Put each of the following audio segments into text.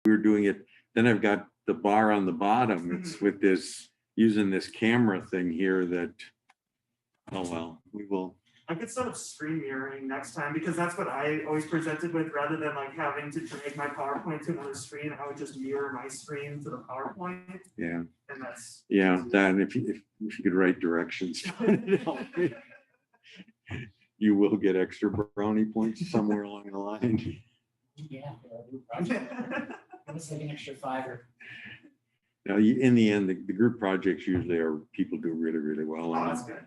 we were doing it. Then I've got the bar on the bottom. It's with this, using this camera thing here that, oh, well, we will. I could set up screen mirroring next time because that's what I always presented with rather than like having to drag my PowerPoint to another screen. I would just mirror my screen to the PowerPoint. Yeah. And that's. Yeah, that, and if you could write directions, you will get extra brownie points somewhere along the line. Yeah. It was like an extra $5. Now, in the end, the group projects usually are, people do really, really well. Oh, that's good.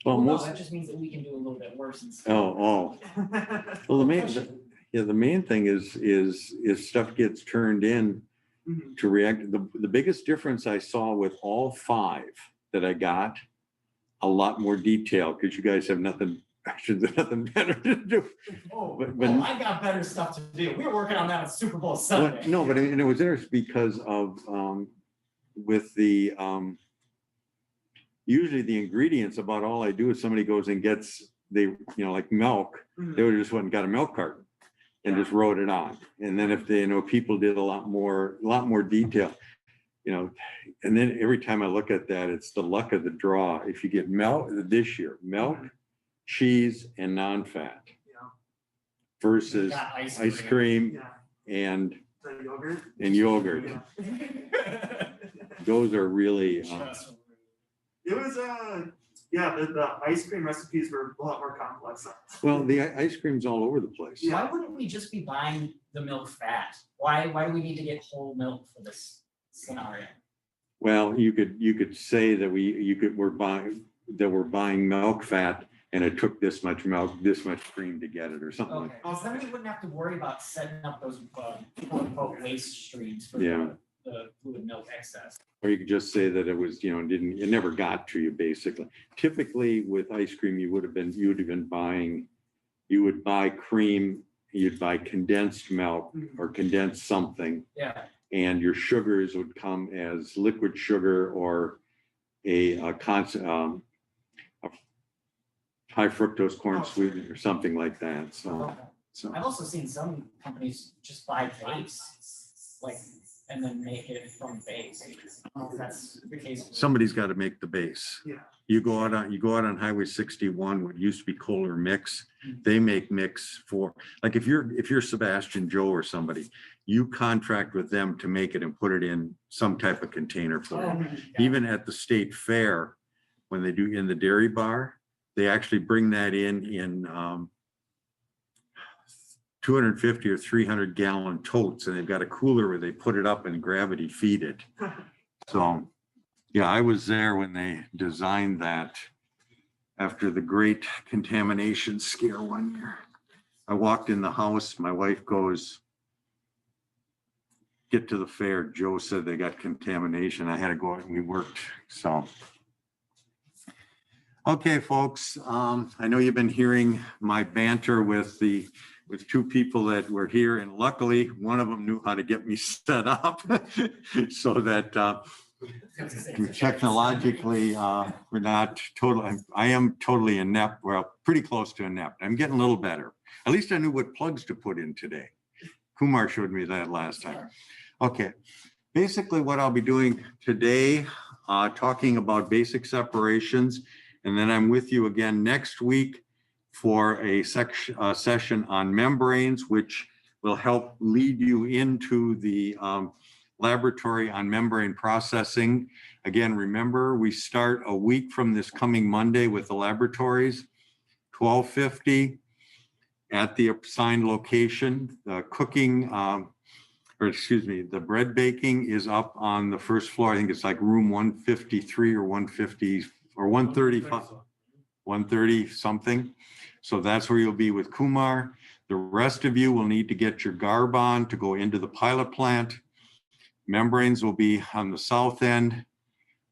Well, Well, no, most, that just means that we can do a little bit worse. Instead. well, the main thing is stuff gets turned in Mhm. to react. The biggest difference I saw with all 5 that I got, a lot more detail, because you guys have nothing, actually, nothing better to do. Oh, But I got better stuff to do. We were working on that on Super Bowl Sunday. Well, no, but it was interesting because of, with the, usually the ingredients, about all I do is somebody goes and gets, like milk, Mhm. they would just went and got a milk carton and just wrote it on. And then if they, people did a lot more detail, and then every time I look at that, it's the luck of the draw. If you get milk this year, milk, cheese, and non-fat Yeah. versus Got ice cream Yeah. and The yogurt. yogurt. Yeah. Those are really, It was the ice cream recipes were a lot more complex. well, the ice cream's all over the place. Yeah. Why wouldn't we just be buying the milk fat? Why do we need to get whole milk for this scenario? Well, you could say that we're buying milk fat, and it took this much milk, this much cream to get it, or something like Okay, well, then we wouldn't have to worry about setting up those quote unquote waste streams for Yeah. the fluid milk excess. Or you could just say that it was, it never got to you, basically. Typically with ice cream, you would buy cream, you'd buy condensed milk or condensed something, Yeah, and your sugars would come as liquid sugar or a high fructose corn sweetener or something like that. So I've also seen some companies just buy base, and then make it from base. I don't know if that's the case. somebody's got to make the base. Yeah. You go out on Highway 61, what used to be Kohler Mix. They make mix for, like, if you're Sebastian Joe or somebody, you contract with them to make it and put it in some type of container for you. Even at the state fair, when they do in the dairy bar, they actually bring that in 250 or 300 gallon totes, and they've got a cooler where they put it up and gravity feed it. So, yeah, I was there when they designed that after the great contamination scare one year. I walked in the house, my wife goes, "Get to the fair." Joe said they got contamination. I had to go out and we worked, so. Okay, folks, I know you've been hearing my banter with 2 people that were here, and luckily one of them knew how to get me set up so that technologically we're not totally, I am totally inept, well, pretty close to inept. I'm getting a little better. At least I knew what plugs to put in today. Kumar showed me that last time. Okay, basically what I'll be doing today, talking about basic separations, and then I'm with you again next week for a session on membranes, which will help lead you into the laboratory on membrane processing. Again, remember, we start a week from this coming Monday with the laboratories, 12:50 at the assigned location. The cooking, the bread baking is up on the first floor. I think it's like room 153 or 150 or 135, 130 something. So that's where you'll be with Kumar. The rest of you will need to get your garb on to go into the pilot plant. Membranes will be on the south end.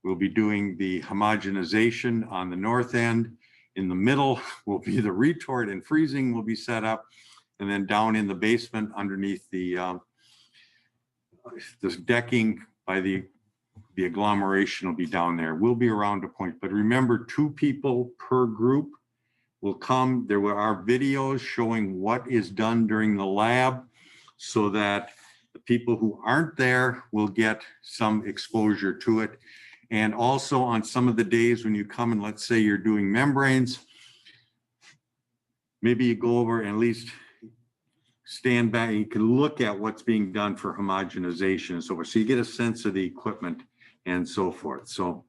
We'll be doing the homogenization on the north end. In the middle will be the retort, and freezing will be set up. And then down in the basement underneath this decking by the agglomeration will be down there. We'll be around a point, but remember, 2 people per group will come. There are videos showing what is done during the lab so that The people who aren't there will get some exposure to it. And also on some of the days when you come and let's say you're doing membranes, maybe you go over and at least stand back and you can look at what's being done for homogenization and so forth. So you get a sense of the equipment and so forth. So,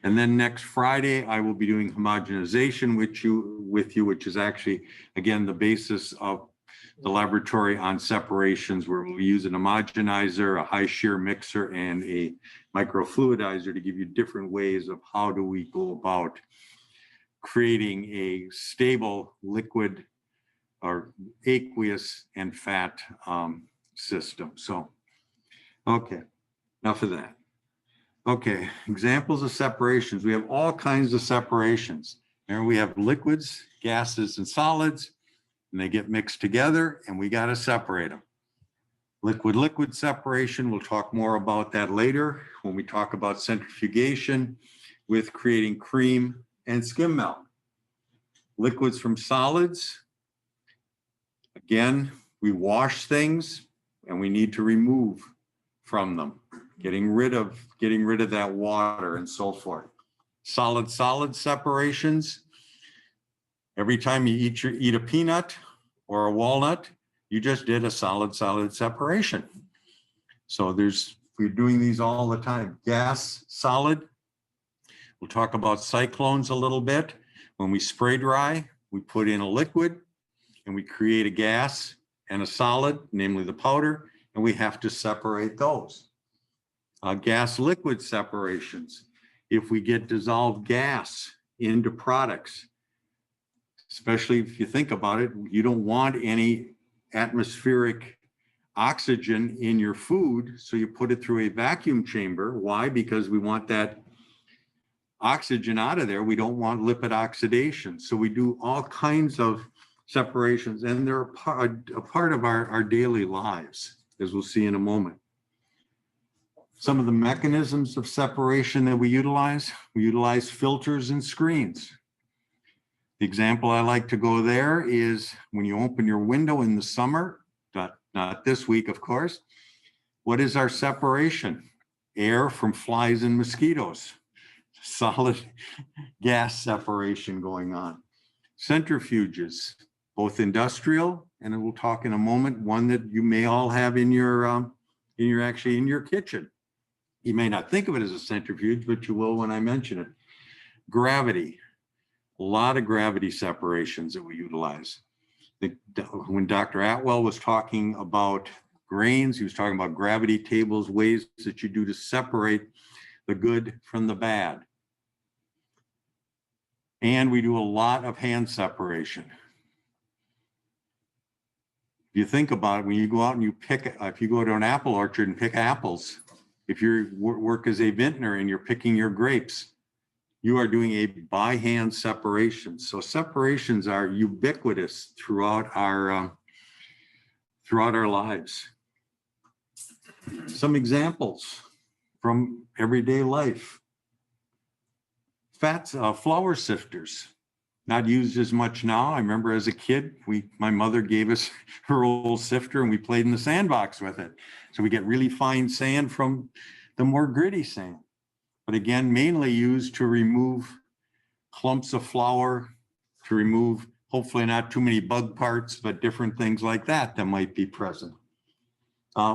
and then next Friday, I will be doing homogenization with you, which is actually, again, the basis of the laboratory on separations, where we'll use an homogenizer, a high shear mixer, and a microfluidizer to give you different ways of how do we go about creating a stable liquid or aqueous and fat system. So, okay, enough of that. Okay, examples of separations. We have all kinds of separations. There we have liquids, gases, and solids, and they get mixed together, and we got to separate them. Liquid-liquid separation, we'll talk more about that later when we talk about centrifugation with creating cream and skim milk. Liquids from solids, again, we wash things and we need to remove from them, getting rid of that water and so forth. Solid-solid separations. Every time you eat a peanut or a walnut, you just did a solid-solid separation. So we're doing these all the time. Gas, solid. We'll talk about cyclones a little bit. When we spray dry, we put in a liquid and we create a gas and a solid, namely the powder, and we have to separate those. Gas liquid separations. If we get dissolved gas into products, especially if you think about it, you don't want any atmospheric oxygen in your food, so you put it through a vacuum chamber. Why? Because we want that oxygen out of there. We don't want lipid oxidation. So we do all kinds of separations, and they're a part of our daily lives, as we'll see in a moment. Some of the mechanisms of separation that we utilize filters and screens. The example I like to go there is when you open your window in the summer, not this week, of course. What is our separation? Air from flies and mosquitoes. Solid gas separation going on. Centrifuges, both industrial, and we'll talk in a moment, one that you may all have in your kitchen. You may not think of it as a centrifuge, but you will when I mention it. Gravity, a lot of gravity separations that we utilize. When Dr. Atwell was talking about grains, he was talking about gravity tables, ways that you do to separate the good from the bad. And we do a lot of hand separation. If you think about it, when you go out and if you go to an apple orchard and pick apples, if you work as a vintner and you're picking your grapes, you are doing a by hand separation. So separations are ubiquitous throughout our lives. Some examples from everyday life. Flour sifters, not used as much now. I remember as a kid, my mother gave us her old sifter and we played in the sandbox with it. So we get really fine sand from the more gritty sand. But again, mainly used to remove clumps of flour, to remove hopefully not too many bug parts, but different things like that might be present.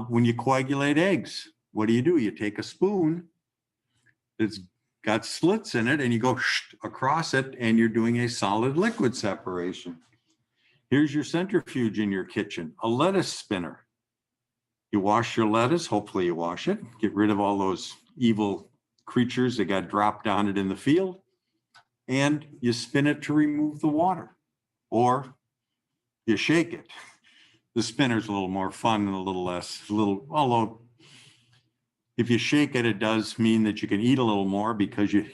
When you coagulate eggs, what do? You take a spoon that's got slits in it and you go across it and you're doing a solid liquid separation. Here's your centrifuge in your kitchen, a lettuce spinner. You wash your lettuce, hopefully you wash it, get rid of all those evil creatures that got dropped down it in the field, and you spin it to remove the water, or you shake it. The spinner's a little more fun and a little less, although if you shake it, it does mean that you can eat a little more because you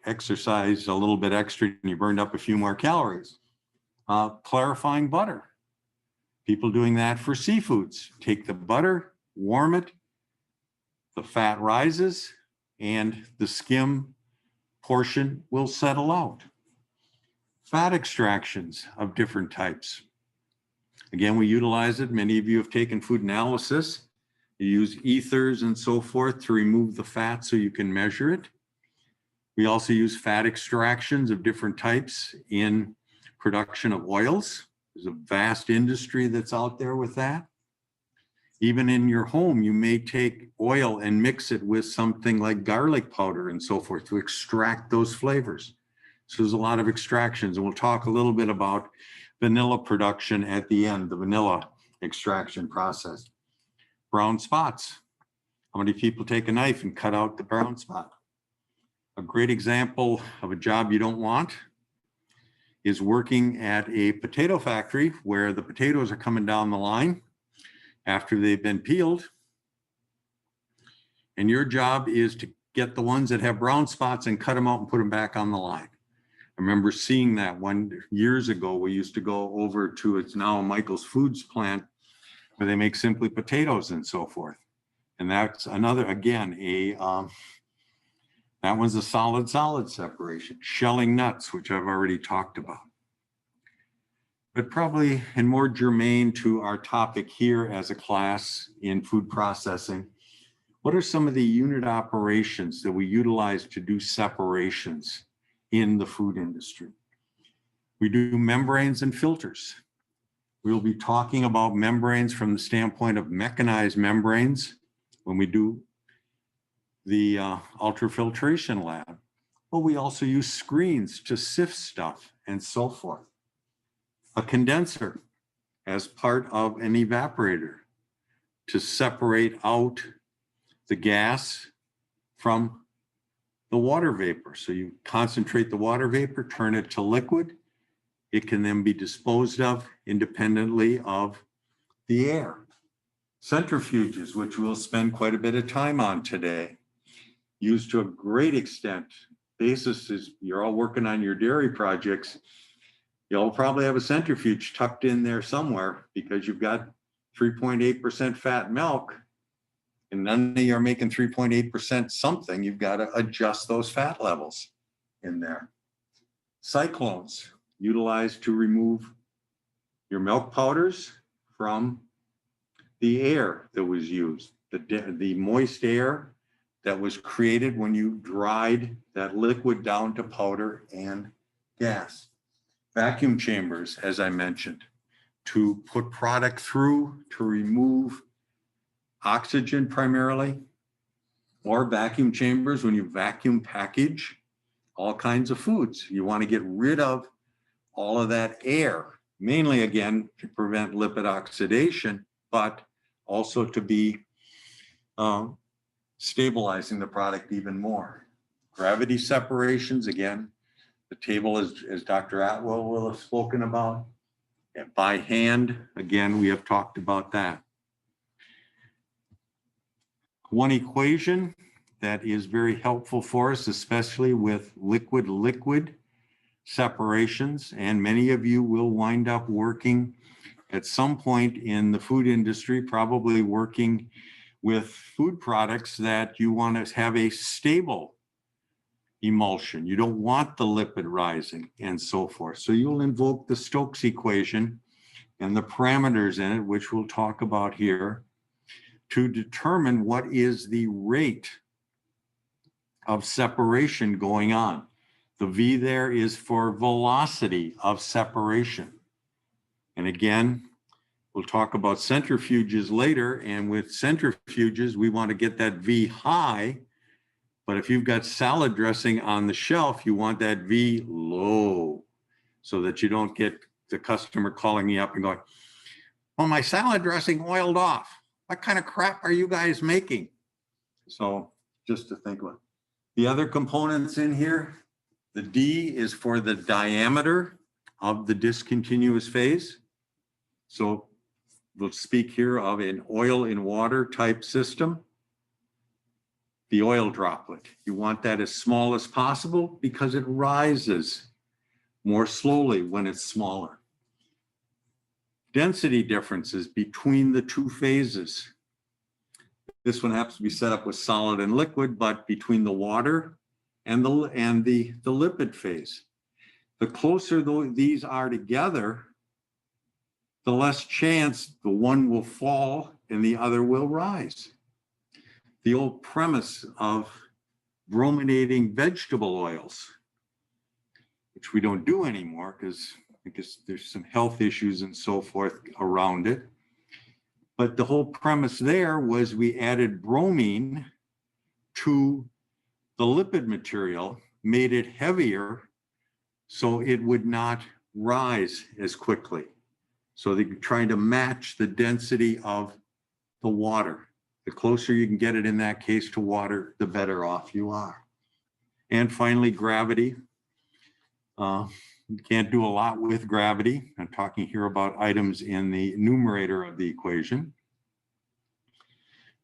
exercise a little bit extra and you burned up a few more calories. Clarifying butter. People doing that for seafoods. Take the butter, warm it, the fat rises, and the skim portion will settle out. Fat extractions of different types. Again, we utilize it. Many of you have taken food analysis. You use ethers and so forth to remove the fat so you can measure it. We also use fat extractions of different types in production of oils. There's a vast industry that's out there with that. Even in your home, you may take oil and mix it with something like garlic powder and so forth to extract those flavors. So there's a lot of extractions, and we'll talk a little bit about vanilla production at the end, the vanilla extraction process. Brown spots. How many people take a knife and cut out the brown spot? A great example of a job you don't want is working at a potato factory where the potatoes are coming down the line after they've been peeled. And your job is to get the ones that have brown spots and cut them out and put them back on the line. I remember seeing that years ago. We used to go over to, it's now Michael's Foods plant, where they make simply potatoes and so forth. And that's another, again, that one's a solid separation. Shelling nuts, which I've already talked about. But probably, and more germane to our topic here as a class in food processing, what are some of the unit operations that we utilize to do separations in the food industry? We do membranes and filters. We'll be talking about membranes from the standpoint of mechanized membranes when we do the ultrafiltration lab. But we also use screens to sift stuff and so forth. A condenser as part of an evaporator to separate out the gas from the water vapor. So you concentrate the water vapor, turn it to liquid. It can then be disposed of independently of the air. Centrifuges, which we'll spend quite a bit of time on today, used to a great extent. Basis is you're all working on your dairy projects. You'll probably have a centrifuge tucked in there somewhere because you've got 3.8% fat milk and none of you are making 3.8% something. You've got to adjust those fat levels in there. Cyclones, utilized to remove your milk powders from the air that was used, the moist air that was created when you dried that liquid down to powder and gas. Vacuum chambers, as I mentioned, to put product through to remove oxygen primarily, or vacuum chambers when you vacuum package all kinds of foods. You want to get rid of all of that air, mainly again to prevent lipid oxidation, but also to be stabilizing the product even more. Gravity separations, again, the table as Dr. Atwell will have spoken about. And by hand, again, we have talked about that. One equation that is very helpful for us, especially with liquid-liquid separations, and many of you will wind up working at some point in the food industry, probably working with food products that you want to have a stable emulsion. You don't want the lipid rising and so forth. So you'll invoke the Stokes equation and the parameters in it, which we'll talk about here, to determine what is the rate of separation going on. The V there is for velocity of separation. And again, we'll talk about centrifuges later. And with centrifuges, we want to get that V high. But if you've got salad dressing on the shelf, you want that V low so that you don't get the customer calling you up and going, well, my salad dressing oiled off. What kind of crap are you guys making? So just to think about the other components in here, the D is for the diameter of the discontinuous phase. So we'll speak here of an oil in water type system. The oil droplet, you want that as small as possible because it rises more slowly when it's smaller. Density differences between the two phases. This one happens to be set up with solid and liquid, but between the water and the lipid phase. The closer these are together, the less chance the one will fall and the other will rise. The old premise of brominating vegetable oils, which we don't do anymore because there's some health issues and so forth around it. But the whole premise there was we added bromine to the lipid material, made it heavier so it would not rise as quickly. So they're trying to match the density of the water. The closer you can get it in that case to water, the better off you are. And finally, gravity. You can't do a lot with gravity. I'm talking here about items in the numerator of the equation.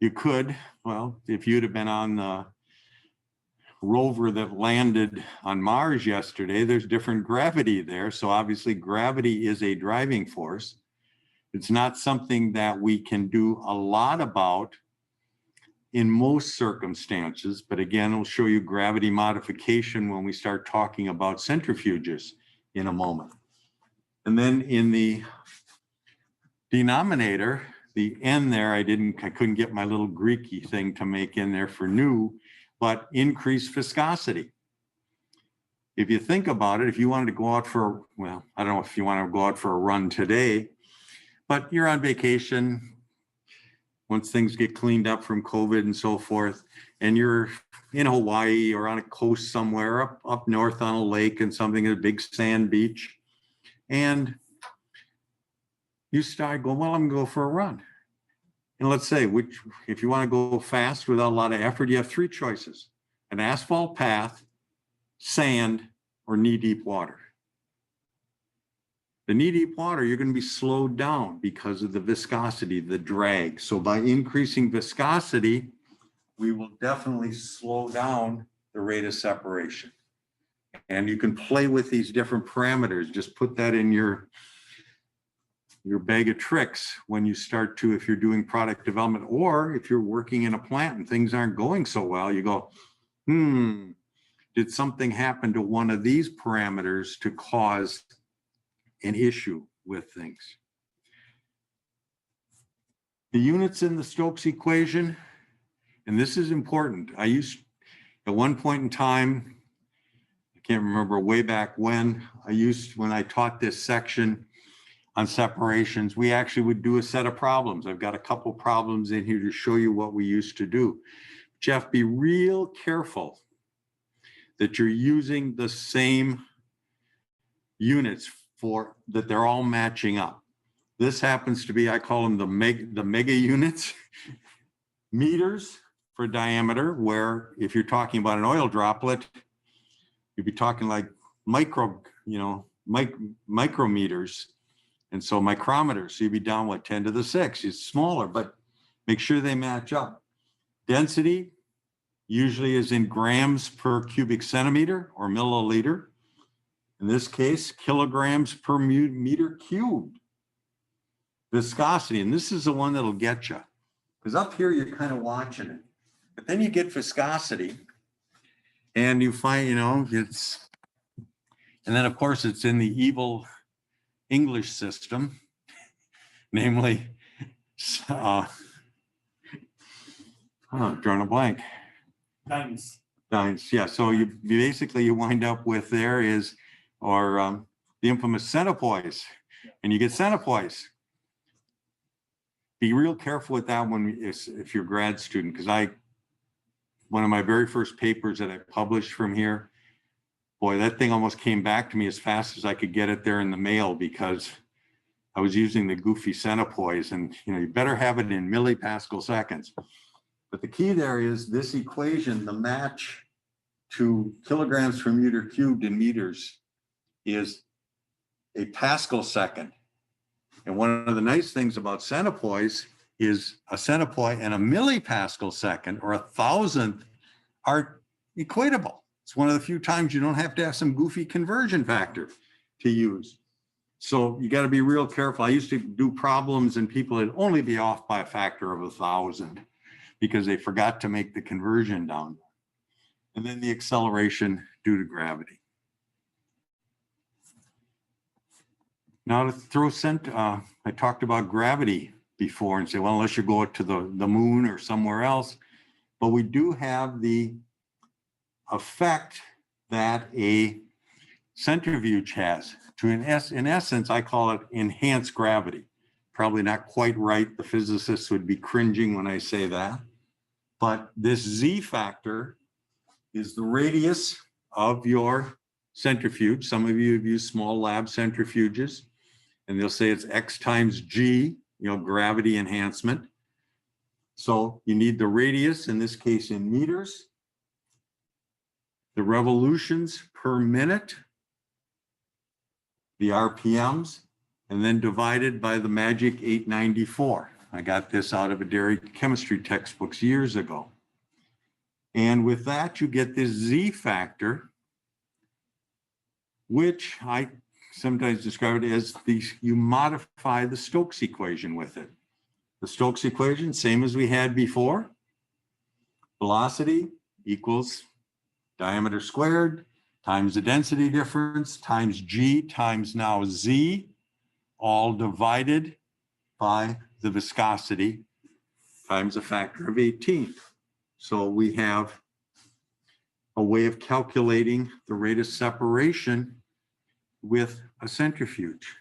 You could, well, if you'd have been on the rover that landed on Mars yesterday, there's different gravity there. So obviously gravity is a driving force. It's not something that we can do a lot about in most circumstances, but again, I'll show you gravity modification when we start talking about centrifuges in a moment. And then in the denominator, the n there, I couldn't get my little Greeky thing to make in there for nu, but increased viscosity. If you think about it, if you wanted to go out for, well, I don't know if you want to go out for a run today, but you're on vacation, once things get cleaned up from COVID and so forth, and you're in Hawaii or on a coast somewhere up north on a lake and something at a big sand beach, and you start going, well, I'm gonna go for a run. And let's say, if you want to go fast without a lot of effort, you have three choices: an asphalt path, sand, or knee-deep water. The knee-deep water, you're going to be slowed down because of the viscosity, the drag. So by increasing viscosity, we will definitely slow down the rate of separation. And you can play with these different parameters. Just put that in your bag of tricks when you start to, if you're doing product development, or if you're working in a plant and things aren't going so well, you go, did something happen to one of these parameters to cause an issue with things? The units in the Stokes equation, and this is important. I used, at one point in time, I can't remember way back when I taught this section on separations, we actually would do a set of problems. I've got a couple problems in here to show you what we used to do. Jeff, be real careful that you're using the same units for that they're all matching up. This happens to be, I call them the mega units, meters for diameter, where if you're talking about an oil droplet, you'd be talking like micrometers. And so micrometers, so you'd be down, what, 10 to the 6, it's smaller, but make sure they match up. Density usually is in grams per cubic centimeter or milliliter. In this case, kilograms per meter cubed. Viscosity, and this is the one that'll get you, because up here you're kind of watching it, but then you get viscosity and you find, it's, and then of course it's in the evil English system, namely, drawing a blank. Times. Yeah, so you wind up with there is, or the infamous centipoise, and you get centipoise. Be real careful with that one if you're a grad student, because one of my very first papers that I published from here, boy, that thing almost came back to me as fast as I could get it there in the mail, because I was using the goofy centipoise, and you better have it in millipascal seconds. But the key there is this equation, the match to kilograms per meter cubed in meters is a Pascal second. And one of the nice things about centipoise is a centipoise and a millipascal second, or 1,000th, are equatable. It's one of the few times you don't have to have some goofy conversion factor to use. So you got to be real careful. I used to do problems and people would only be off by a factor of 1,000 because they forgot to make the conversion down. And then the acceleration due to gravity. Now to throw I talked about gravity before and say, well, unless you go to the moon or somewhere else, but we do have the effect that a centrifuge has. In essence, I call it enhanced gravity. Probably not quite right. The physicists would be cringing when I say that. But this Z factor is the radius of your centrifuge. Some of you have used small lab centrifuges, and they'll say it's X times G, gravity enhancement. So you need the radius, in this case in meters, the revolutions per minute, the RPMs, and then divided by the magic 894. I got this out of a dairy chemistry textbooks years ago. And with that, you get this Z factor, which I sometimes describe it as you modify the Stokes equation with it. The Stokes equation, same as we had before. Velocity equals diameter squared times the density difference times G times now Z, all divided by the viscosity times a factor of 18. So we have a way of calculating the rate of separation with a centrifuge.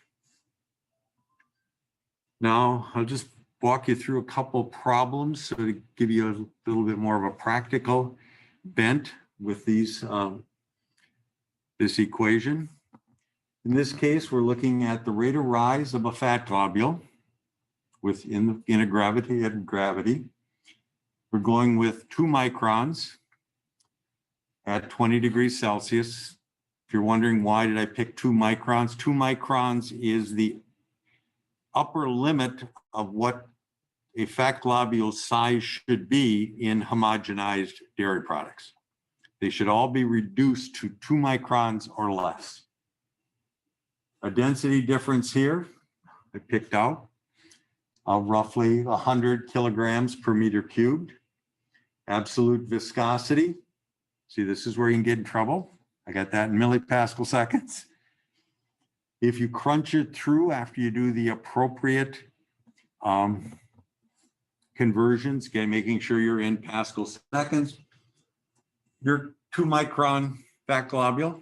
Now, I'll just walk you through a couple problems so to give you a little bit more of a practical bent with these this equation. In this case, we're looking at the rate of rise of a fat globule in a gravity. We're going with 2 microns at 20 degrees Celsius. If you're wondering why did I pick 2 microns, 2 microns is the upper limit of what a fat globule size should be in homogenized dairy products. They should all be reduced to 2 microns or less. A density difference here, I picked out, of roughly 100 kilograms per meter cubed. Absolute viscosity, see, this is where you can get in trouble. I got that in millipascal seconds. If you crunch it through after you do the appropriate conversions, again, making sure you're in Pascal seconds, your 2 micron fat globule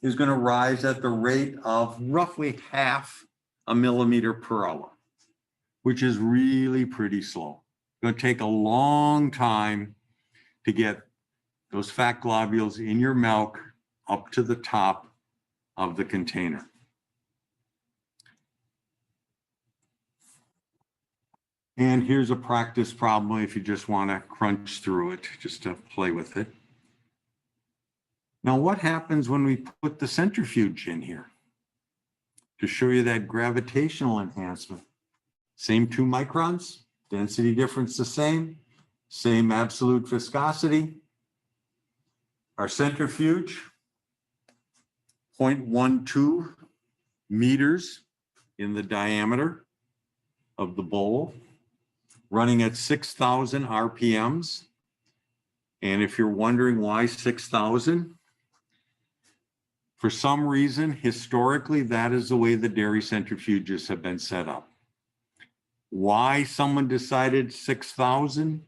is going to rise at the rate of roughly half a millimeter per hour, which is really pretty slow. It's going to take a long time to get those fat globules in your milk up to the top of the container. And here's a practice problem if you just want to crunch through it, just to play with it. Now, what happens when we put the centrifuge in here? To show you that gravitational enhancement. Same 2 microns, density difference the same absolute viscosity. Our centrifuge, 0.12 meters in the diameter of the bowl, running at 6,000 RPMs. And if you're wondering why 6,000, for some reason, historically, that is the way the dairy centrifuges have been set up. Why someone decided 6,000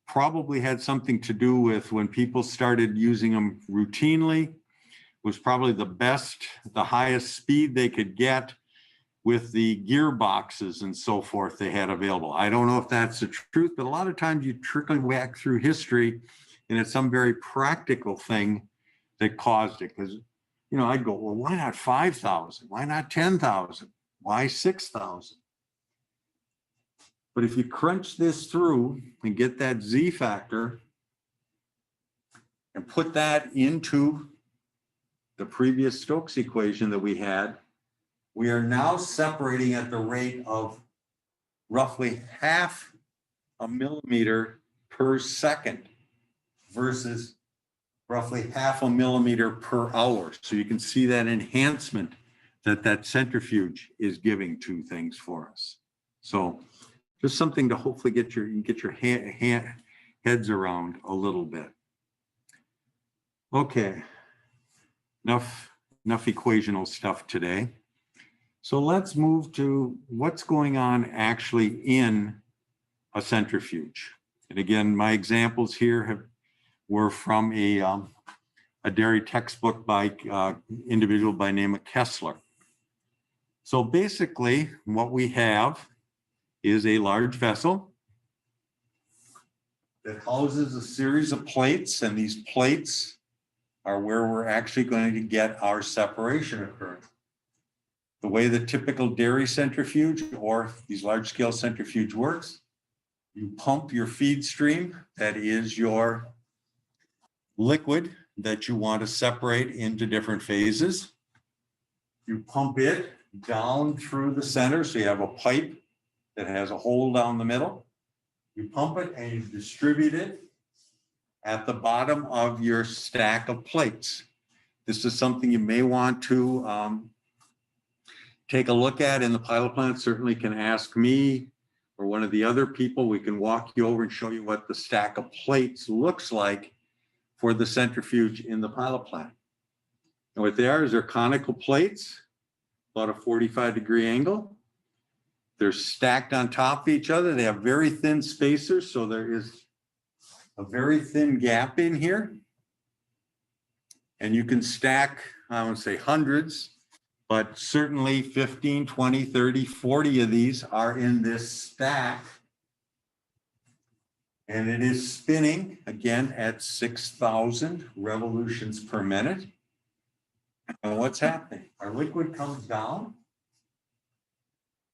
probably had something to do with when people started using them routinely, was probably the highest speed they could get with the gearboxes and so forth they had available. I don't know if that's the truth, but a lot of times you trickle back through history and it's some very practical thing that caused it. Because, I'd go, well, why not 5,000? Why not 10,000? Why 6,000? But if you crunch this through and get that Z factor and put that into the previous Stokes equation that we had, we are now separating at the rate of roughly half a millimeter per second versus roughly half a millimeter per hour. So you can see that enhancement that centrifuge is giving to things for us. So just something to hopefully get your heads around a little bit. Okay, enough equational stuff today. So let's move to what's going on actually in a centrifuge. And again, my examples here were from a dairy textbook by individual by name of Kessler. So basically what we have is a large vessel that houses a series of plates, and these plates are where we're actually going to get our separation occurring. The way the typical dairy centrifuge or these large scale centrifuge works, you pump your feed stream, that is your liquid that you want to separate into different phases. You pump it down through the center, so you have a pipe that has a hole down the middle. You pump it and you distribute it at the bottom of your stack of plates. This is something you may want to take a look at in the pilot plant. Certainly can ask me or one of the other people. We can walk you over and show you what the stack of plates looks like for the centrifuge in the pilot plant. And what they are is they're conical plates, about a 45-degree angle. They're stacked on top of each other. They have very thin spacers, so there is a very thin gap in here. And you can stack, I won't say hundreds, but certainly 15, 20, 30, 40 of these are in this stack. And it is spinning, again, at 6,000 revolutions per minute. And what's happening? Our liquid comes down.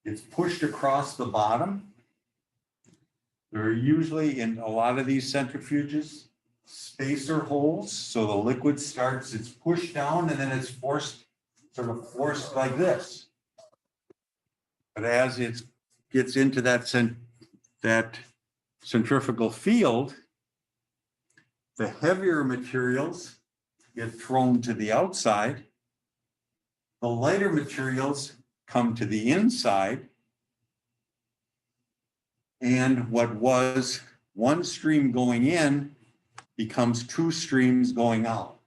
It's pushed across the bottom. There are usually, in a lot of these centrifuges, spacer holes. So the liquid starts, it's pushed down, and then it's forced like this. But as it gets into that centrifugal field, the heavier materials get thrown to the outside. The lighter materials come to the inside. And what was one stream going in becomes two streams going out.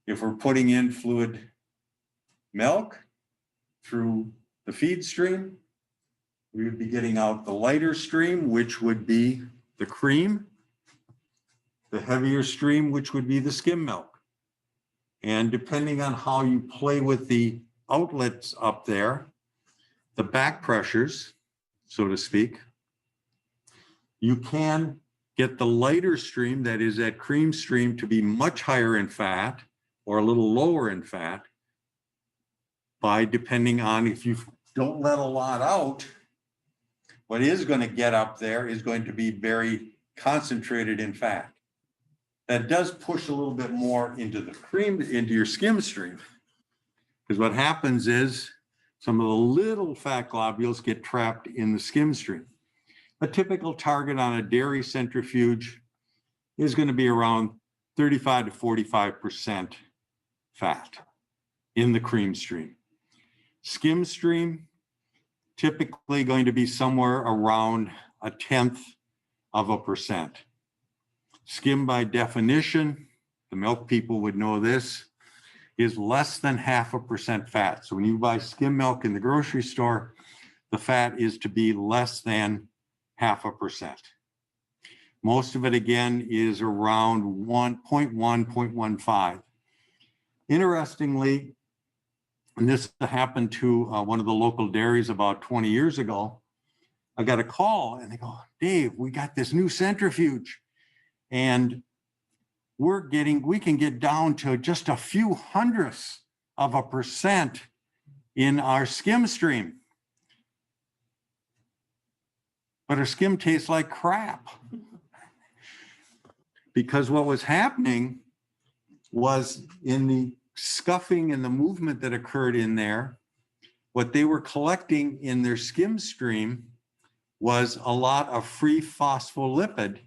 If we're putting in fluid milk through the feed stream, we would be getting out the lighter stream, which would be the cream, the heavier stream, which would be the skim milk. And depending on how you play with the outlets up there, the back pressures, so to speak, you can get the lighter stream, that is that cream stream, to be much higher in fat or a little lower in fat by depending on, if you don't let a lot out, what is going to get up there is going to be very concentrated in fat. That does push a little bit more into the cream, into your skim stream. Because what happens is some of the little fat globules get trapped in the skim stream. A typical target on a dairy centrifuge is going to be around 35 to 45% fat in the cream stream. Skim stream, typically going to be somewhere around 0.1%. Skim, by definition, the milk people would know this, is less than 0.5% fat. So when you buy skim milk in the grocery store, the fat is to be less than 0.5%. Most of it, again, is around 1.1, 0.15. Interestingly, and this happened to one of the local dairies about 20 years ago, I got a call and they go, Dave, we got this new centrifuge and we can get down to just a few hundredths of a percent in our skim stream. But our skim tastes like crap. Because what was happening was, in the scuffing and the movement that occurred in there, what they were collecting in their skim stream was a lot of free phospholipid.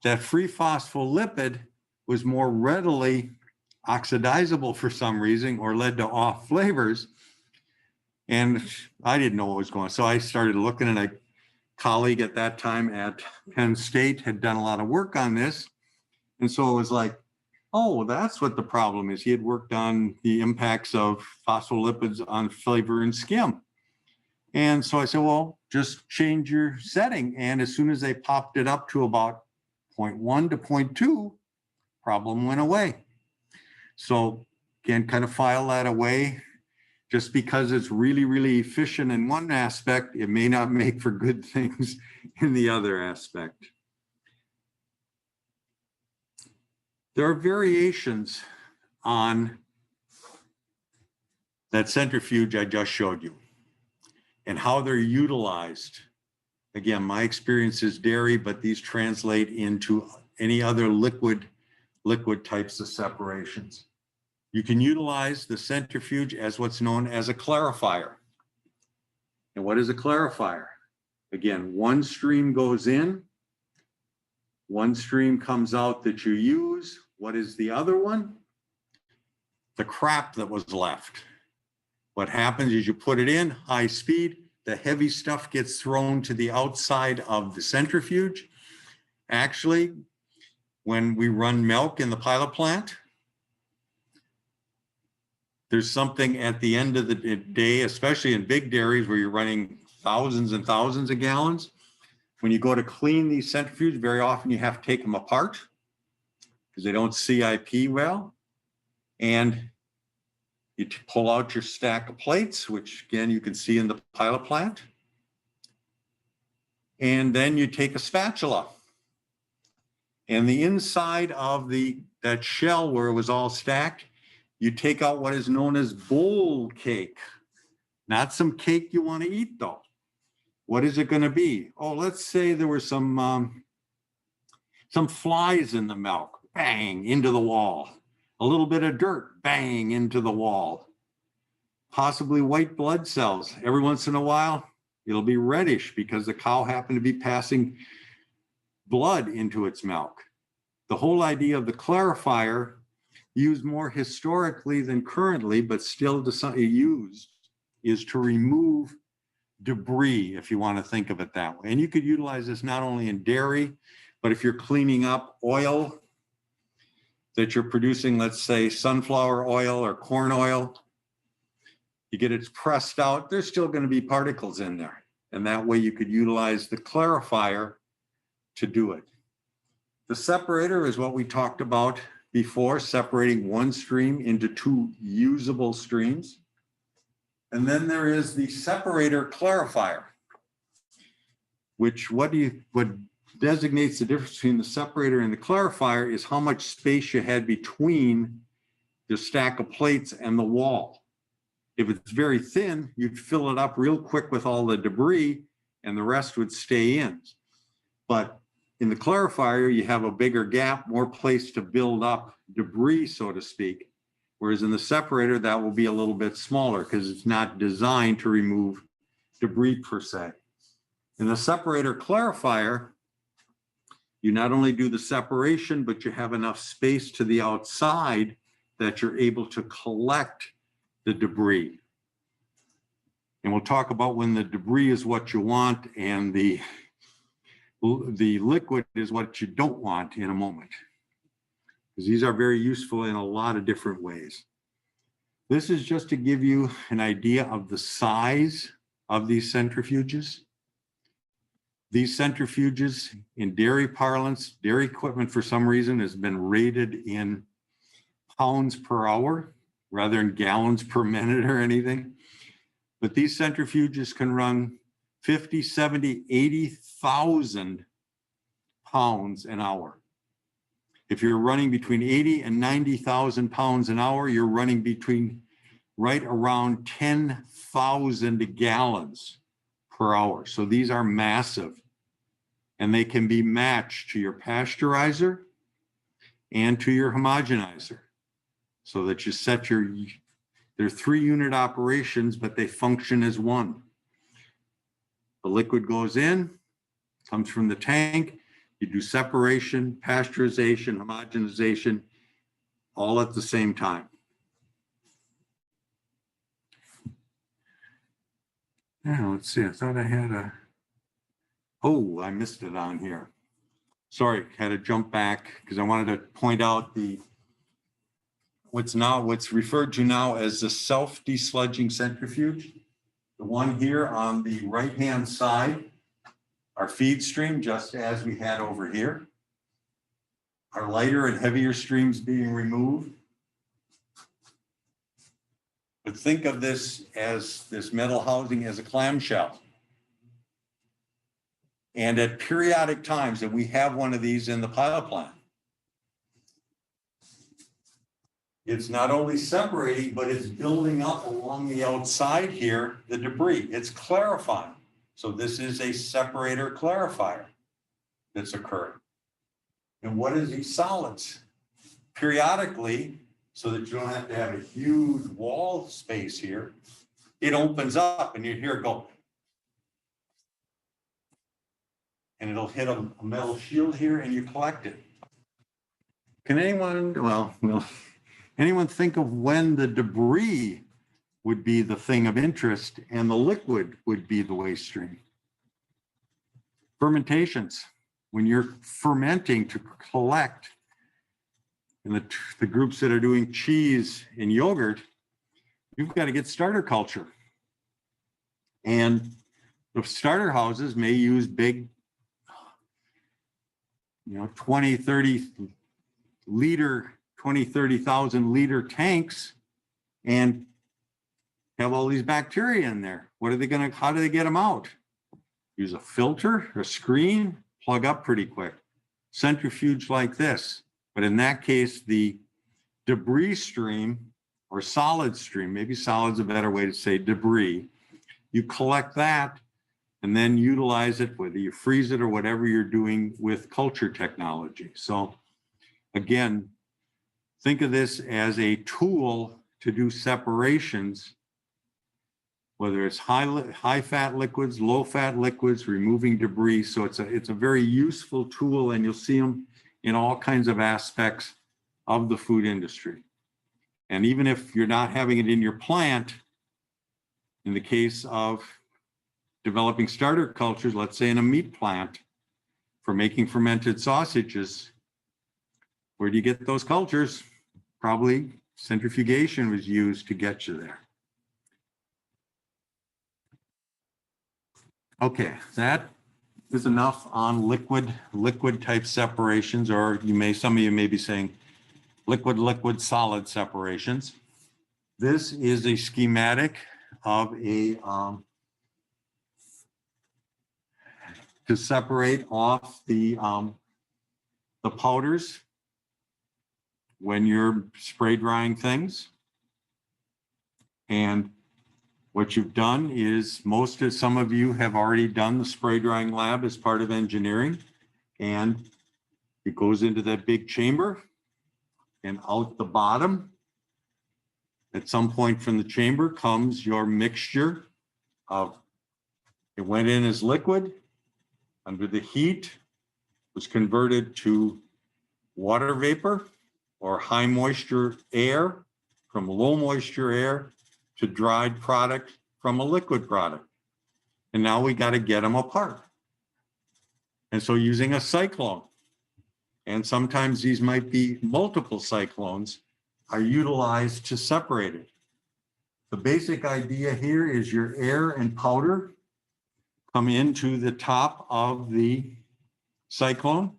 That free phospholipid was more readily oxidizable for some reason, or led to off flavors. And I didn't know what was going on. So I started looking, and a colleague at that time at Penn State had done a lot of work on this. And so it was like, oh, that's what the problem is. He had worked on the impacts of phospholipids on flavor and skim. And so I said, well, just change your setting. And as soon as they popped it up to about 0.1 to 0.2, problem went away. So again, kind of file that away. Just because it's really, really efficient in one aspect, it may not make for good things in the other aspect. There are variations on that centrifuge I just showed you and how they're utilized. Again, my experience is dairy, but these translate into any other liquid types of separations. You can utilize the centrifuge as what's known as a clarifier. And what is a clarifier? Again, one stream goes in, one stream comes out that you use. What is the other one? The crap that was left. What happens is you put it in high speed, the heavy stuff gets thrown to the outside of the centrifuge. Actually, when we run milk in the pilot plant, there's something at the end of the day, especially in big dairies where you're running thousands and thousands of gallons. When you go to clean these centrifuges, very often you have to take them apart because they don't CIP well. And you pull out your stack of plates, which again, you can see in the pilot plant. And then you take a spatula. And the inside of that shell where it was all stacked, you take out what is known as bowl cake. Not some cake you want to eat though. What is it going to be? Oh, let's say there were some flies in the milk, bang, into the wall. A little bit of dirt, bang, into the wall. Possibly white blood cells. Every once in a while, it'll be reddish because the cow happened to be passing blood into its milk. The whole idea of the clarifier, used more historically than currently, but still used, is to remove debris, if you want to think of it that way. And you could utilize this not only in dairy, but if you're cleaning up oil that you're producing, let's say sunflower oil or corn oil, you get it pressed out, there's still going to be particles in there. And that way you could utilize the clarifier to do it. The separator is what we talked about before, separating one stream into two usable streams. And then there is the separator clarifier, which what designates the difference between the separator and the clarifier is how much space you had between the stack of plates and the wall. If it's very thin, you'd fill it up real quick with all the debris and the rest would stay in. But in the clarifier, you have a bigger gap, more place to build up debris, so to speak. Whereas in the separator, that will be a little bit smaller because it's not designed to remove debris per se. In the separator clarifier, you not only do the separation, but you have enough space to the outside that you're able to collect the debris. And we'll talk about when the debris is what you want and the liquid is what you don't want in a moment, because these are very useful in a lot of different ways. This is just to give you an idea of the size of these centrifuges. These centrifuges in dairy parlance, dairy equipment for some reason has been rated in pounds per hour rather than gallons per minute or anything. But these centrifuges can run 50, 70, 80,000 pounds an hour. If you're running between 80 and 90,000 pounds an hour, you're running between right around 10,000 gallons per hour. So these are massive and they can be matched to your pasteurizer and to your homogenizer so that you set they're 3-unit operations, but they function as one. The liquid goes in, comes from the tank, you do separation, pasteurization, homogenization, all at the same time. Now, let's see, I thought I had I missed it on here. Sorry, had to jump back because I wanted to point out the what's referred to now as the self-desludging centrifuge. The one here on the right-hand side, our feed stream, just as we had over here. Our lighter and heavier streams being removed. But think of this as this metal housing as a clamshell. And at periodic times, and we have one of these in the pilot plant, it's not only separating, but it's building up along the outside here, the debris. It's clarifying. So this is a separator clarifier that's occurring. And what is these solids? Periodically, so that you don't have to have a huge wall space here, it opens up and you hear it go. And it'll hit a metal shield here and you collect it. Can anyone, anyone think of when the debris would be the thing of interest and the liquid would be the waste stream? Fermentations. When you're fermenting to collect, and the groups that are doing cheese and yogurt, you've got to get starter culture. And the starter houses may use big, 20, 30,000 liter tanks and have all these bacteria in there. How do they get them out? Use a filter, a screen, plug up pretty quick. Centrifuge like this. But in that case, the debris stream or solid stream, maybe solid's a better way to say debris, you collect that and then utilize it, whether you freeze it or whatever you're doing with culture technology. So again, think of this as a tool to do separations, whether it's high fat liquids, low fat liquids, removing debris. So it's a very useful tool, and you'll see them in all kinds of aspects of the food industry. And even if you're not having it in your plant, in the case of developing starter cultures, let's say in a meat plant for making fermented sausages, where do you get those cultures? Probably centrifugation was used to get you there. Okay, that is enough on liquid type separations, or some of you may be saying liquid solid separations. This is a schematic of to separate off the powders when you're spray drying things. And what you've done is some of you have already done the spray drying lab as part of engineering, and it goes into that big chamber and out the bottom. At some point from the chamber comes your mixture of, it went in as liquid, under the heat, was converted to water vapor or high moisture air, from low moisture air to dried product from a liquid product. And now we got to get them apart. And so using a cyclone, and sometimes these might be multiple cyclones, are utilized to separate it. The basic idea here is your air and powder come into the top of the cyclone,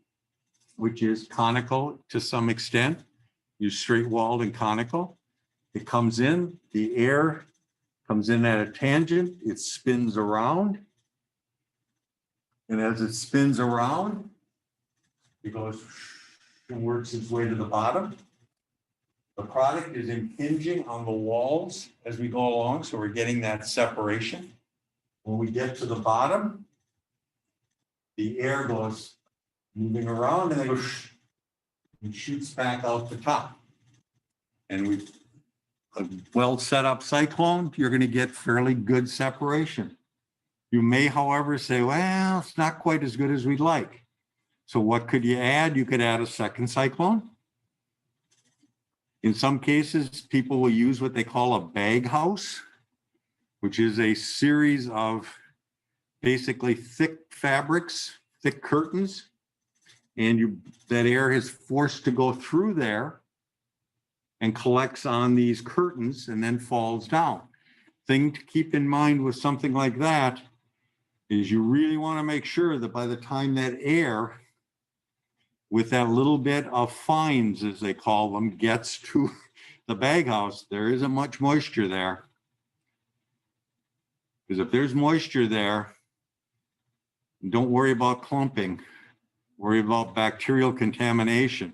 which is conical to some extent, use straight walled and conical. It comes in, the air comes in at a tangent, it spins around. And as it spins around, it goes and works its way to the bottom. The product is impinging on the walls as we go along, so we're getting that separation. When we get to the bottom, the air goes moving around and then goes and shoots back out the top. And with a well set up cyclone, you're going to get fairly good separation. You may, however, say, well, it's not quite as good as we'd like. So what could you add? You could add a second cyclone. In some cases, people will use what they call a bag house, which is a series of basically thick fabrics, thick curtains, and that air is forced to go through there. and collects on these curtains and then falls down. Thing to keep in mind with something like that is you really want to make sure that by the time that air with that little bit of fines, as they call them, gets to the bag house, there isn't much moisture there. Because if there's moisture there, don't worry about clumping, worry about bacterial contamination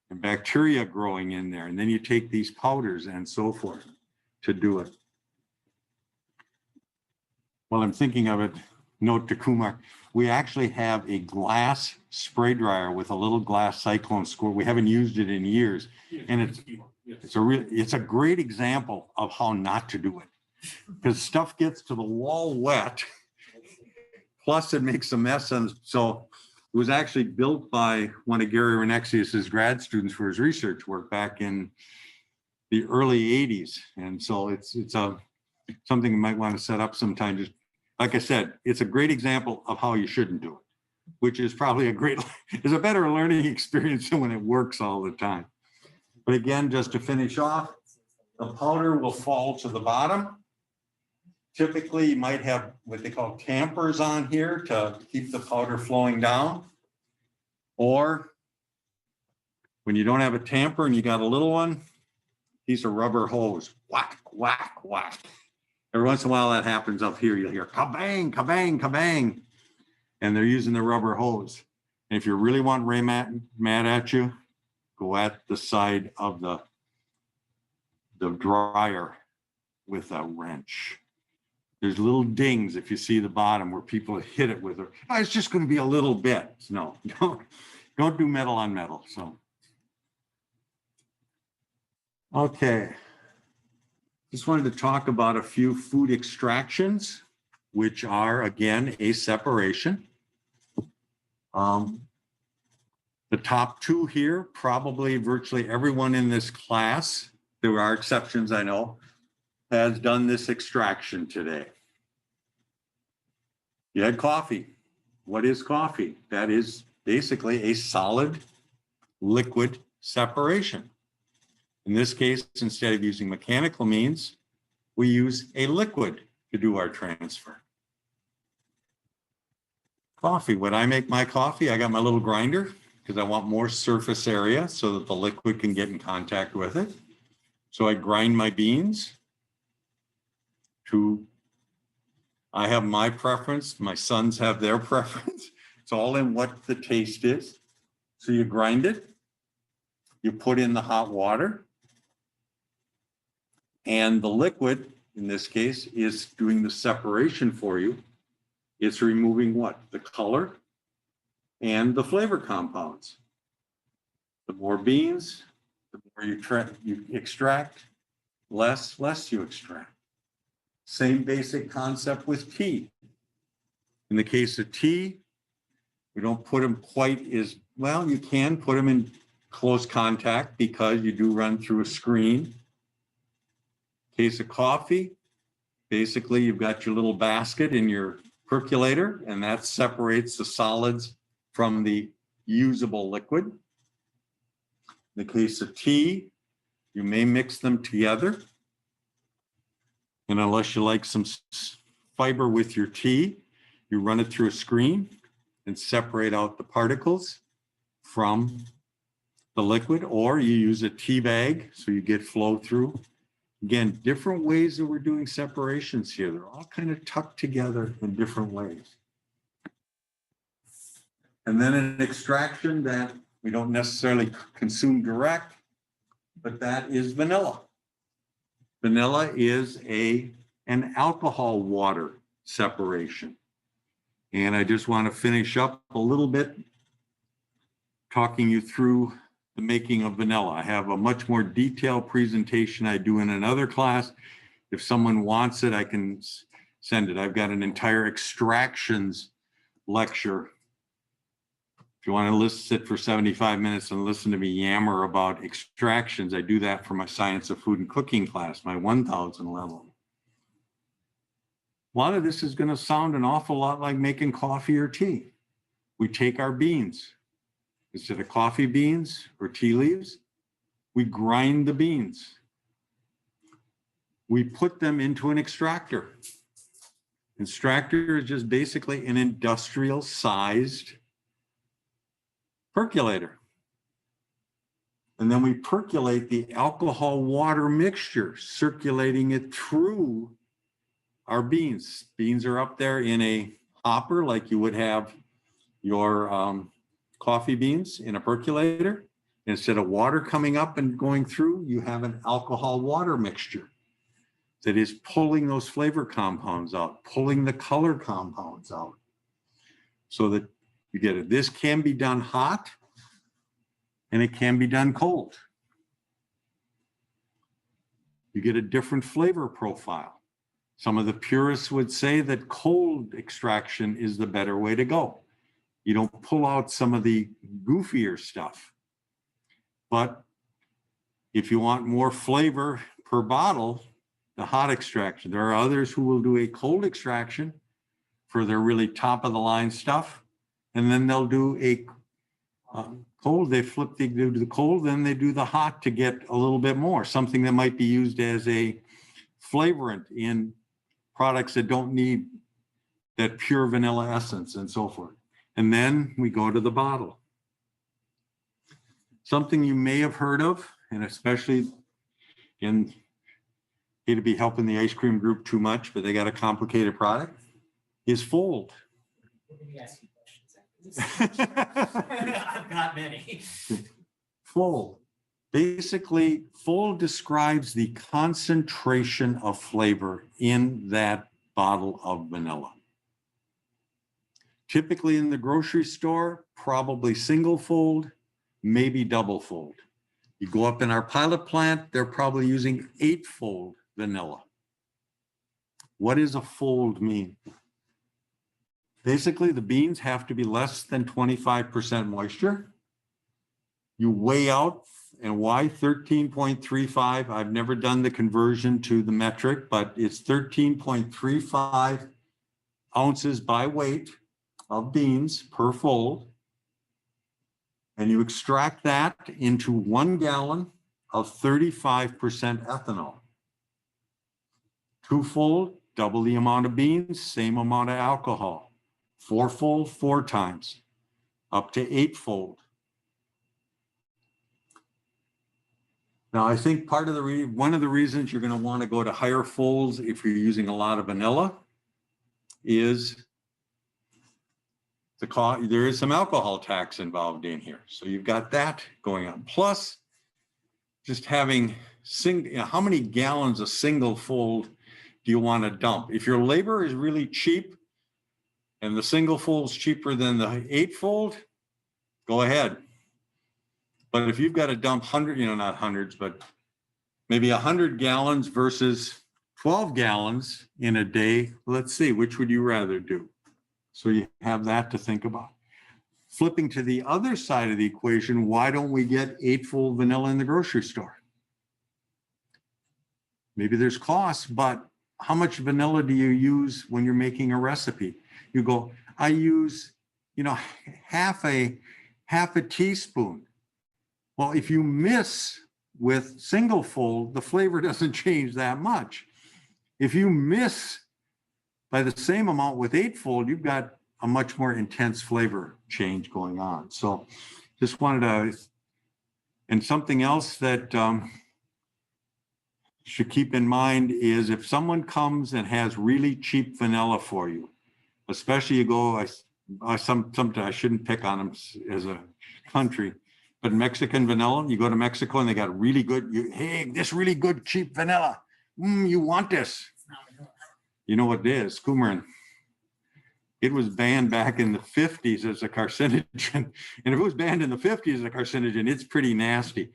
and bacteria growing in there. And then you take these powders and so forth to do it. While I'm thinking of it, note to Kumar, we actually have a glass spray dryer with a little glass cyclone squirt. We haven't used it in years. And it's a great example of how not to do it. Because stuff gets to the wall wet, plus it makes a mess. And so it was actually built by one of Gary Renexius's grad students for his research work back in the early 80s. And so it's something you might want to set up sometime. Just like I said, it's a great example of how you shouldn't do it, which is probably is a better learning experience than when it works all the time. But again, just to finish off, the powder will fall to the bottom. Typically, you might have what they call tampers on here to keep the powder flowing down. Or when you don't have a tamper and you got a little one, piece of rubber hose, whack, whack, whack. Every once in a while that happens up here. You'll hear kabang, kabang, kabang. And they're using the rubber hose. And if you really want Ray mad at you, go at the side of the dryer with a wrench. There's little dings if you see the bottom where people hit it with it. Oh, it's just going to be a little bit. No, don't do metal on metal. So, okay. Just wanted to talk about a few food extractions, which are, again, a separation. The top two here, probably virtually everyone in this class, there are exceptions I know, has done this extraction today. You had coffee. What is coffee? That is basically a solid liquid separation. In this case, instead of using mechanical means, we use a liquid to do our transfer. Coffee, when I make my coffee, I got my little grinder because I want more surface area so that the liquid can get in contact with it. So I grind my beans. I have my preference, my sons have their preference. It's all in what the taste is. So you grind it, you put in the hot water, and the liquid, in this case, is doing the separation for you. It's removing what? The color and the flavor compounds. The more beans, the more you extract, less you extract. Same basic concept with tea. In the case of tea, we don't put them quite as, well, you can put them in close contact because you do run through a screen. Case of coffee, basically you've got your little basket in your percolator and that separates the solids from the usable liquid. In the case of tea, you may mix them together. And unless you like some fiber with your tea, you run it through a screen and separate out the particles from the liquid, or you use a tea bag so you get flow through. Again, different ways that we're doing separations here. They're all kind of tucked together in different ways. And then an extraction that we don't necessarily consume direct, but that is vanilla. Vanilla is an alcohol water separation. And I just want to finish up a little bit talking you through the making of vanilla. I have a much more detailed presentation I do in another class. If someone wants it, I can send it. I've got an entire extractions lecture. If you want to sit for 75 minutes and listen to me yammer about extractions, I do that for my Science of Food and Cooking class, my 1000 level. A lot of this is going to sound an awful lot like making coffee or tea. We take our beans. Instead of coffee beans or tea leaves, We grind the beans. We put them into an extractor. Extractor is just basically an industrial sized percolator. And then we percolate the alcohol water mixture, circulating it through our beans. Beans are up there in a hopper like you would have your coffee beans in a percolator. Instead of water coming up and going through, you have an alcohol water mixture that is pulling those flavor compounds out, pulling the color compounds out so that you get it. This can be done hot and it can be done cold. You get a different flavor profile. Some of the purists would say that cold extraction is the better way to go. You don't pull out some of the goofier stuff. But if you want more flavor per bottle, the hot extraction. There are others who will do a cold extraction for their really top of the line stuff. And then they'll do a cold, they do the cold, then they do the hot to get a little bit more, something that might be used as a flavorant in products that don't need that pure vanilla essence and so forth. And then we go to the bottle. Something you may have heard of, and especially in, hate to be helping the ice cream group too much, but they got a complicated product, is fold. Let me ask you questions. I've got many. Fold. Basically, fold describes the concentration of flavor in that bottle of vanilla. Typically in the grocery store, probably single fold, maybe double fold. You go up in our pilot plant, they're probably using 8-fold vanilla. What does a fold mean? Basically, the beans have to be less than 25% moisture. You weigh out, and why 13.35? I've never done the conversion to the metric, but it's 13.35 ounces by weight of beans per fold. And you extract that into 1 gallon of 35% ethanol. 2-fold, double the amount of beans, same amount of alcohol. 4-fold, 4 times, up to 8-fold. Now, I think part of the one of the reasons you're going to want to go to higher folds if you're using a lot of vanilla is there is some alcohol tax involved in here. So you've got that going on. Plus, just having how many gallons a single fold do you want to dump? If your labor is really cheap and the single fold is cheaper than the 8-fold, go ahead. But if you've got to dump not hundreds, but maybe 100 gallons versus 12 gallons in a day, let's see, which would you rather do? So you have that to think about. Flipping to the other side of the equation, why don't we get 8-fold vanilla in the grocery store? Maybe there's costs, but how much vanilla do you use when you're making a recipe? You go, I use, half a teaspoon. Well, if you miss with single fold, the flavor doesn't change that much. If you miss by the same amount with 8-fold, you've got a much more intense flavor change going on. So just wanted to, and something else that you should keep in mind is if someone comes and has really cheap vanilla for you, especially you go, sometimes I shouldn't pick on them as a country, but Mexican vanilla, you go to Mexico and they got really good, hey, this really good cheap vanilla. You want this. It's not vanilla. You know what it is, coumarin. It was banned back in the 50s as a carcinogen. And if it was banned in the 50s as a carcinogen, it's pretty nasty.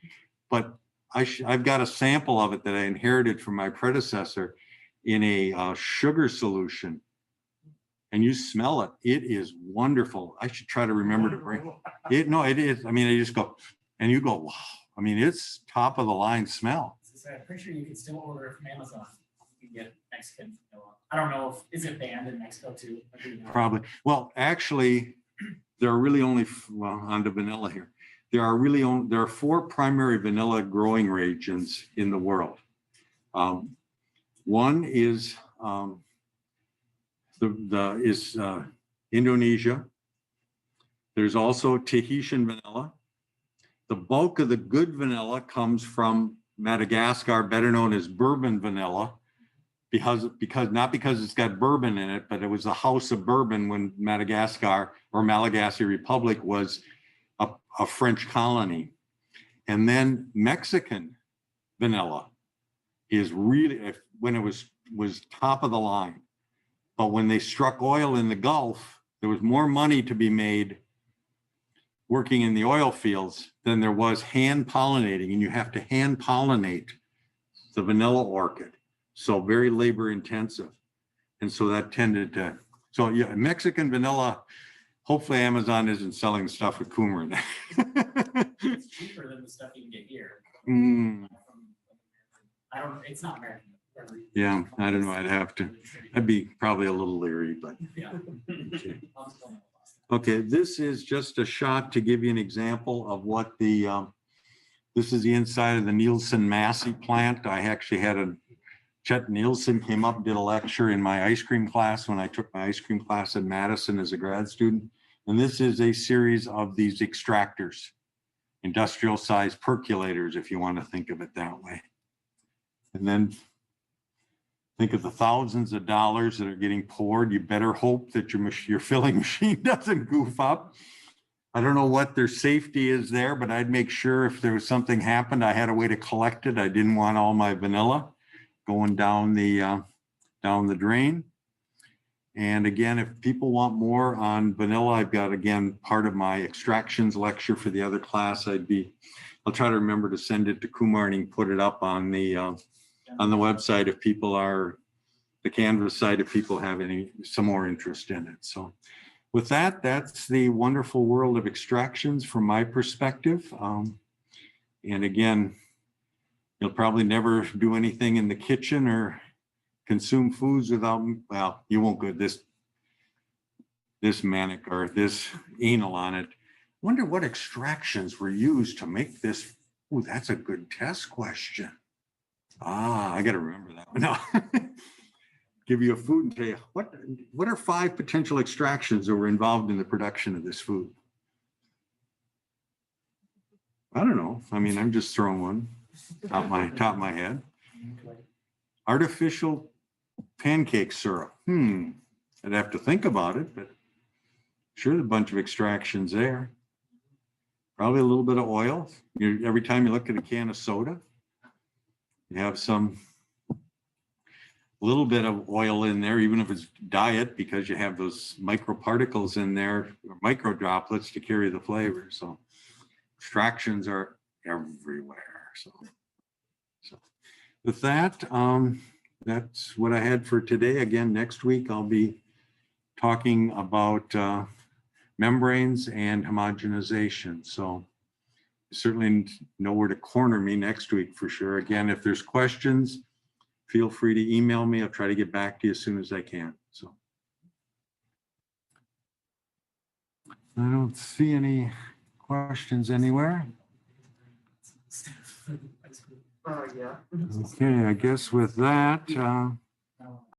But I've got a sample of it that I inherited from my predecessor in a sugar solution. And you smell it. It is wonderful. I should try to remember to bring it. No, it is. I mean, I just go, and you go, wow. I mean, it's top of the line smell. So I'm pretty sure you can still order it from Amazon. You can get Mexican vanilla. I don't know is it banned in Mexico too? Probably. Well, actually, there are really only, well, on to vanilla here. There are 4 primary vanilla growing regions in the world. One is Indonesia. There's also Tahitian vanilla. The bulk of the good vanilla comes from Madagascar, better known as bourbon vanilla, because not because it's got bourbon in it, but it was the house of bourbon when Madagascar or Malagasy Republic was a French colony. And then Mexican vanilla is really, when it was top of the line. But when they struck oil in the Gulf, there was more money to be made working in the oil fields than there was hand pollinating, and you have to hand pollinate the vanilla orchid. So very labor intensive. And so that tended to, so yeah, Mexican vanilla, hopefully Amazon isn't selling stuff with coumarin. It's cheaper than the stuff you can get here. It's not American. Yeah, I don't know, I'd be probably a little leery, but. Yeah. Okay. Okay, this is just a shot to give you an example of what this is the inside of the Nielsen Massey plant. I actually had Chet Nielsen came up, did a lecture in my ice cream class when I took my ice cream class at Madison as a grad student. And this is a series of these extractors, industrial size percolators, if you want to think of it that way. And then think of the thousands of dollars that are getting poured. You better hope that your filling machine doesn't goof up. I don't know what their safety is there, but I'd make sure if there was something happened, I had a way to collect it. I didn't want all my vanilla going down the drain. And again, if people want more on vanilla, I've got, again, part of my extractions lecture for the other class. I'll try to remember to send it to Kumar and he can put it up on the website if people are, the Canvas site, if people have some more interest in it. So with that, that's the wonderful world of extractions from my perspective. And again, you'll probably never do anything in the kitchen or consume foods without, well, you won't go this manic or this anal on it. Wonder what extractions were used to make this. Oh, that's a good test question. I got to remember that. No, give you a food and tell you what are 5 potential extractions that were involved in the production of this food? I don't know. I mean, I'm just throwing one top of my head. Artificial pancake syrup. I'd have to think about it, but sure, there's a bunch of extractions there. Probably a little bit of oil. Every time you look at a can of soda, you have little bit of oil in there, even if it's diet, because you have those microparticles in there, or micro droplets to carry the flavor. So extractions are everywhere. So with that, that's what I had for today. Again, next week I'll be talking about membranes and homogenization. So certainly know where to corner me next week for sure. Again, if there's questions, feel free to email me. I'll try to get back to you as soon as I can. So I don't see any questions anywhere. Yeah. Okay, I guess with that,